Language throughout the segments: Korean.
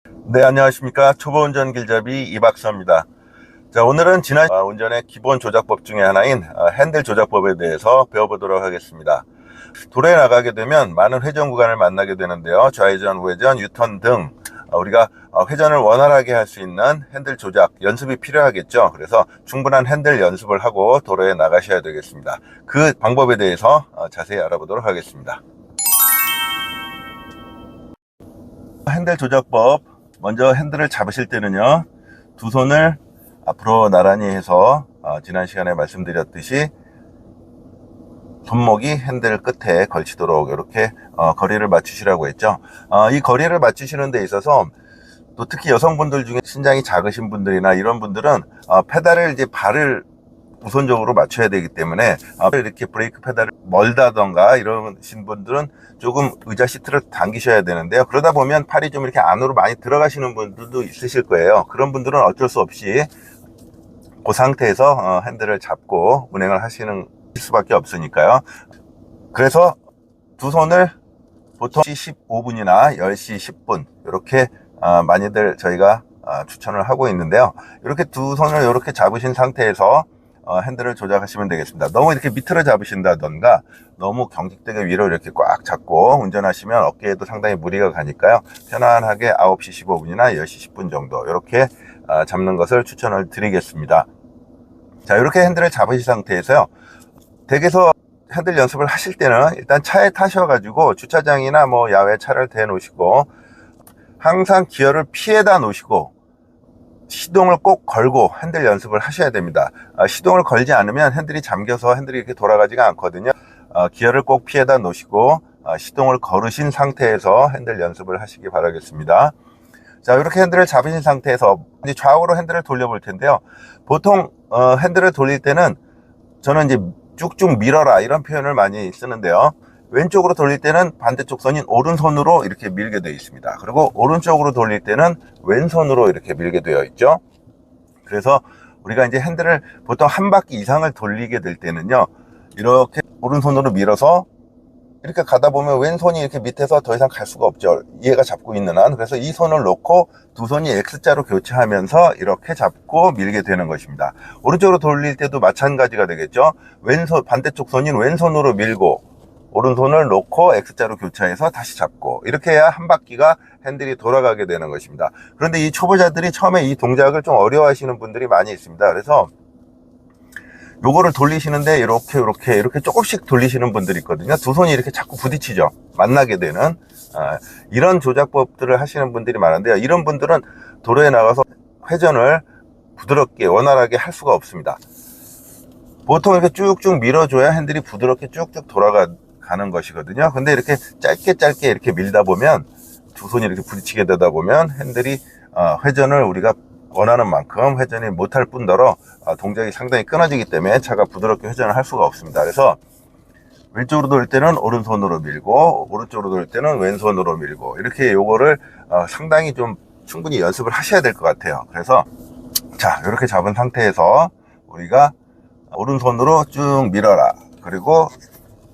네, 안녕하십니까. 초보 운전 길잡이 이박사입니다. 자, 오늘은 지난 운전의 기본 조작법 중에 하나인 핸들 조작법에 대해서 배워보도록 하겠습니다. 도로에 나가게 되면 많은 회전 구간을 만나게 되는데요. 좌회전, 우회전, 유턴 등 우리가 회전을 원활하게 할 수 있는 핸들 조작 연습이 필요하겠죠. 그래서 충분한 핸들 연습을 하고 도로에 나가셔야 되겠습니다. 그 방법에 대해서 자세히 알아보도록 하겠습니다. 핸들 조작법, 먼저 핸들을 잡으실 때는요, 두 손을 앞으로 나란히 해서 지난 시간에 말씀드렸듯이 손목이 핸들 끝에 걸치도록 이렇게 거리를 맞추시라고 했죠. 이 거리를 맞추시는 데 있어서 또 특히 여성분들 중에 신장이 작으신 분들이나 이런 분들은 페달을 이제 발을 우선적으로 맞춰야 되기 때문에 이렇게 브레이크 페달을 멀다던가 이러신 분들은 조금 의자 시트를 당기셔야 되는데요. 그러다 보면 팔이 좀 이렇게 안으로 많이 들어가시는 분들도 있으실 거예요. 그런 분들은 어쩔 수 없이 그 상태에서 핸들을 잡고 운행을 하시는 수밖에 없으니까요. 그래서 두 손을 보통 15분이나 10시 10분 이렇게 많이들 저희가 추천을 하고 있는데요. 이렇게 두 손을 이렇게 잡으신 상태에서 핸들을 조작하시면 되겠습니다. 너무 이렇게 밑으로 잡으신다던가 너무 경직되게 위로 이렇게 꽉 잡고 운전하시면 어깨에도 상당히 무리가 가니까요. 편안하게 9시 15분이나 10시 10분 정도 이렇게 잡는 것을 추천을 드리겠습니다. 자, 이렇게 핸들을 잡으신 상태에서요, 댁에서 핸들 연습을 하실 때는 일단 차에 타셔가지고 주차장이나 뭐 야외 차를 대 놓으시고 항상 기어를 피해다 놓으시고 시동을 꼭 걸고 핸들 연습을 하셔야 됩니다. 시동을 걸지 않으면 핸들이 잠겨서 핸들이 이렇게 돌아가지가 않거든요. 기어를 꼭 피해다 놓으시고 시동을 걸으신 상태에서 핸들 연습을 하시기 바라겠습니다. 자, 이렇게 핸들을 잡으신 상태에서 이제 좌우로 핸들을 돌려볼 텐데요. 보통 핸들을 돌릴 때는 저는 이제 쭉쭉 밀어라 이런 표현을 많이 쓰는데요. 왼쪽으로 돌릴 때는 반대쪽 손인 오른손으로 이렇게 밀게 되어 있습니다. 그리고 오른쪽으로 돌릴 때는 왼손으로 이렇게 밀게 되어 있죠. 그래서 우리가 이제 핸들을 보통 한 바퀴 이상을 돌리게 될 때는요, 이렇게 오른손으로 밀어서 이렇게 가다 보면 왼손이 이렇게 밑에서 더 이상 갈 수가 없죠. 얘가 잡고 있는 한. 그래서 이 손을 놓고 두 손이 X자로 교체하면서 이렇게 잡고 밀게 되는 것입니다. 오른쪽으로 돌릴 때도 마찬가지가 되겠죠. 왼손, 반대쪽 손인 왼손으로 밀고 오른손을 놓고 X자로 교차해서 다시 잡고 이렇게 해야 한 바퀴가 핸들이 돌아가게 되는 것입니다. 그런데 이 초보자들이 처음에 이 동작을 좀 어려워하시는 분들이 많이 있습니다. 그래서 요거를 돌리시는데 이렇게 조금씩 돌리시는 분들이 있거든요. 두 손이 이렇게 자꾸 부딪히죠. 만나게 되는 이런 조작법들을 하시는 분들이 많은데요. 이런 분들은 도로에 나가서 회전을 부드럽게 원활하게 할 수가 없습니다. 보통 이렇게 쭉쭉 밀어줘야 핸들이 부드럽게 쭉쭉 돌아가는 것이거든요. 근데 이렇게 짧게 이렇게 밀다 보면 두 손이 이렇게 부딪히게 되다 보면 핸들이 회전을 우리가 원하는 만큼 회전이 못할 뿐더러 동작이 상당히 끊어지기 때문에 차가 부드럽게 회전을 할 수가 없습니다. 그래서 왼쪽으로 돌릴 때는 오른손으로 밀고 오른쪽으로 돌릴 때는 왼손으로 밀고 이렇게 요거를 상당히 좀 충분히 연습을 하셔야 될 것 같아요. 그래서 자, 이렇게 잡은 상태에서 우리가 오른손으로 쭉 밀어라. 그리고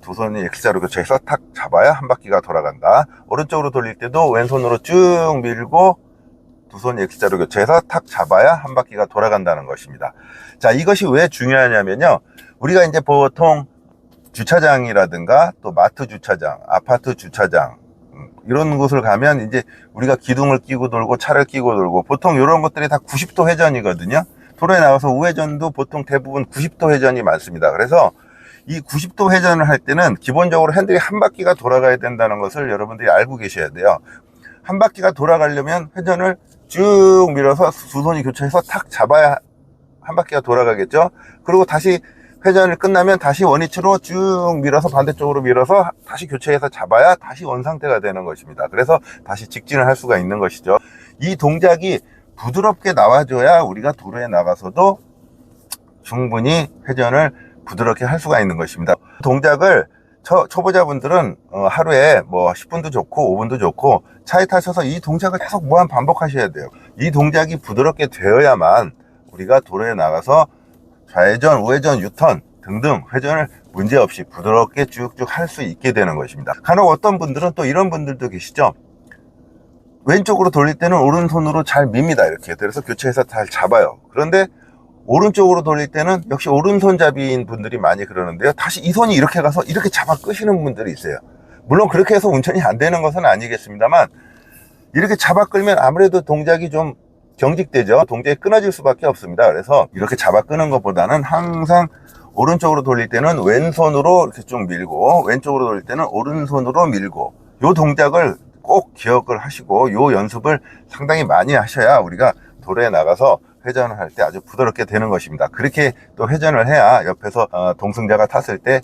두 손이 X자로 교체해서 탁 잡아야 한 바퀴가 돌아간다. 오른쪽으로 돌릴 때도 왼손으로 쭉 밀고 두 손이 X자로 교체해서 탁 잡아야 한 바퀴가 돌아간다는 것입니다. 자, 이것이 왜 중요하냐면요, 우리가 이제 보통 주차장이라든가 또 마트 주차장, 아파트 주차장 이런 곳을 가면 이제 우리가 기둥을 끼고 돌고 차를 끼고 돌고 보통 이런 것들이 다 90도 회전이거든요. 도로에 나가서 우회전도 보통 대부분 90도 회전이 많습니다. 그래서 이 90도 회전을 할 때는 기본적으로 핸들이 한 바퀴가 돌아가야 된다는 것을 여러분들이 알고 계셔야 돼요. 한 바퀴가 돌아가려면 회전을 쭉 밀어서 두 손이 교차해서 탁 잡아야 한 바퀴가 돌아가겠죠. 그리고 다시 회전을 끝나면 다시 원위치로 쭉 밀어서 반대쪽으로 밀어서 다시 교체해서 잡아야 다시 원상태가 되는 것입니다. 그래서 다시 직진을 할 수가 있는 것이죠. 이 동작이 부드럽게 나와줘야 우리가 도로에 나가서도 충분히 회전을 부드럽게 할 수가 있는 것입니다. 동작을 초보자분들은 하루에 뭐 10분도 좋고 5분도 좋고 차에 타셔서 이 동작을 계속 무한 반복하셔야 돼요. 이 동작이 부드럽게 되어야만 우리가 도로에 나가서 좌회전, 우회전, 유턴 등등 회전을 문제없이 부드럽게 쭉쭉 할 수 있게 되는 것입니다. 간혹 어떤 분들은 또 이런 분들도 계시죠. 왼쪽으로 돌릴 때는 오른손으로 잘 밉니다. 이렇게. 그래서 교체해서 잘 잡아요. 그런데 오른쪽으로 돌릴 때는 역시 오른손잡이인 분들이 많이 그러는데요. 다시 이 손이 이렇게 가서 이렇게 잡아 끄시는 분들이 있어요. 물론 그렇게 해서 운전이 안 되는 것은 아니겠습니다만, 이렇게 잡아 끌면 아무래도 동작이 좀 경직되죠. 동작이 끊어질 수밖에 없습니다. 그래서 이렇게 잡아 끄는 것보다는 항상 오른쪽으로 돌릴 때는 왼손으로 이렇게 쭉 밀고, 왼쪽으로 돌릴 때는 오른손으로 밀고, 요 동작을 꼭 기억을 하시고 요 연습을 상당히 많이 하셔야 우리가 도로에 나가서 회전을 할 때 아주 부드럽게 되는 것입니다. 그렇게 또 회전을 해야 옆에서 동승자가 탔을 때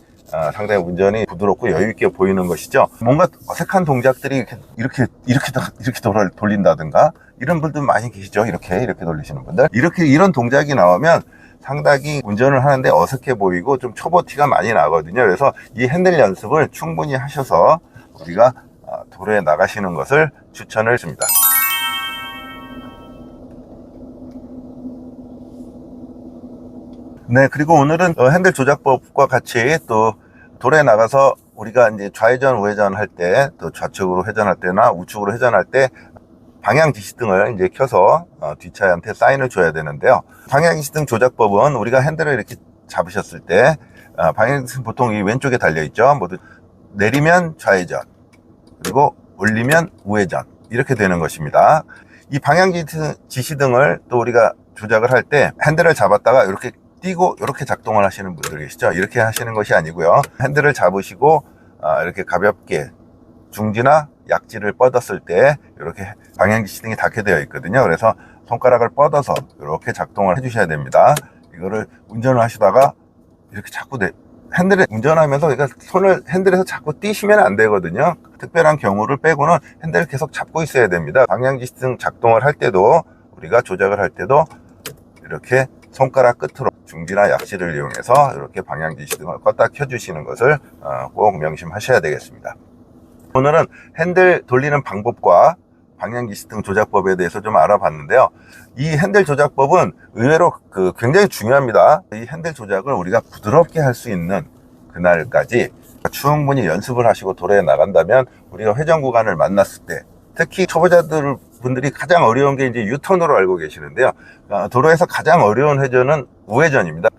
상당히 운전이 부드럽고 여유있게 보이는 것이죠. 뭔가 어색한 동작들이 이렇게 돌린다든가 이런 분들 많이 계시죠. 이렇게 돌리시는 분들. 이런 동작이 나오면 상당히 운전을 하는데 어색해 보이고 좀 초보 티가 많이 나거든요. 그래서 이 핸들 연습을 충분히 하셔서 우리가 도로에 나가시는 것을 추천을 드립니다. 네, 그리고 오늘은 핸들 조작법과 같이 또 도로에 나가서 우리가 이제 좌회전, 우회전 할 때, 또 좌측으로 회전할 때나 우측으로 회전할 때 방향 지시등을 이제 켜서 뒷차한테 사인을 줘야 되는데요. 방향 지시등 조작법은 우리가 핸들을 이렇게 잡으셨을 때 방향 지시등 보통 이 왼쪽에 달려 있죠. 모두 내리면 좌회전, 그리고 올리면 우회전, 이렇게 되는 것입니다. 이 방향 지시등을 또 우리가 조작을 할 때 핸들을 잡았다가 이렇게 띄고 이렇게 작동을 하시는 분들 계시죠. 이렇게 하시는 것이 아니고요. 핸들을 잡으시고 이렇게 가볍게 중지나 약지를 뻗었을 때 이렇게 방향지시등이 닿게 되어 있거든요. 그래서 손가락을 뻗어서 이렇게 작동을 해 주셔야 됩니다. 이거를 운전을 하시다가 이렇게 자꾸 핸들을 운전하면서 그러니까 손을 핸들에서 자꾸 띄시면 안 되거든요. 특별한 경우를 빼고는 핸들을 계속 잡고 있어야 됩니다. 방향지시등 작동을 할 때도, 우리가 조작을 할 때도 이렇게 손가락 끝으로 중지나 약지를 이용해서 이렇게 방향지시등을 껐다 켜주시는 것을 꼭 명심하셔야 되겠습니다. 오늘은 핸들 돌리는 방법과 방향지시등 조작법에 대해서 좀 알아봤는데요. 이 핸들 조작법은 의외로 굉장히 중요합니다. 이 핸들 조작을 우리가 부드럽게 할 수 있는 그날까지 충분히 연습을 하시고 도로에 나간다면, 우리가 회전 구간을 만났을 때, 특히 초보자들 분들이 가장 어려운 게 이제 유턴으로 알고 계시는데요. 도로에서 가장 어려운 회전은 우회전입니다.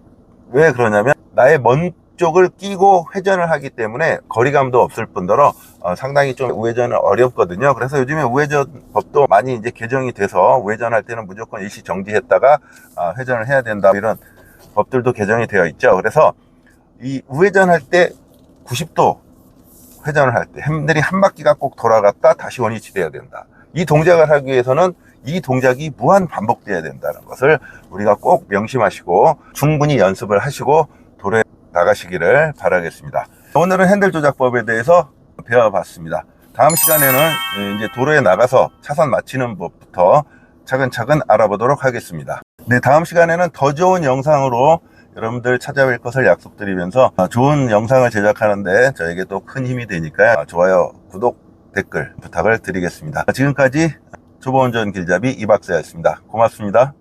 왜 그러냐면 나의 먼 쪽을 끼고 회전을 하기 때문에 거리감도 없을 뿐더러 상당히 좀 우회전은 어렵거든요. 그래서 요즘에 우회전 법도 많이 이제 개정이 돼서 우회전할 때는 무조건 일시 정지했다가 회전을 해야 된다, 이런 법들도 개정이 되어 있죠. 그래서 이 우회전할 때 90도 회전을 할 때 핸들이 한 바퀴가 꼭 돌아갔다 다시 원위치 돼야 된다. 이 동작을 하기 위해서는 이 동작이 무한 반복돼야 된다는 것을 우리가 꼭 명심하시고 충분히 연습을 하시고 도로에 나가시기를 바라겠습니다. 오늘은 핸들 조작법에 대해서 배워봤습니다. 다음 시간에는 이제 도로에 나가서 차선 맞추는 법부터 차근차근 알아보도록 하겠습니다. 네, 다음 시간에는 더 좋은 영상으로 여러분들 찾아뵐 것을 약속드리면서 좋은 영상을 제작하는데 저에게 또 큰 힘이 되니까요. 좋아요, 구독, 댓글 부탁을 드리겠습니다. 지금까지 초보운전 길잡이 이박사였습니다. 고맙습니다.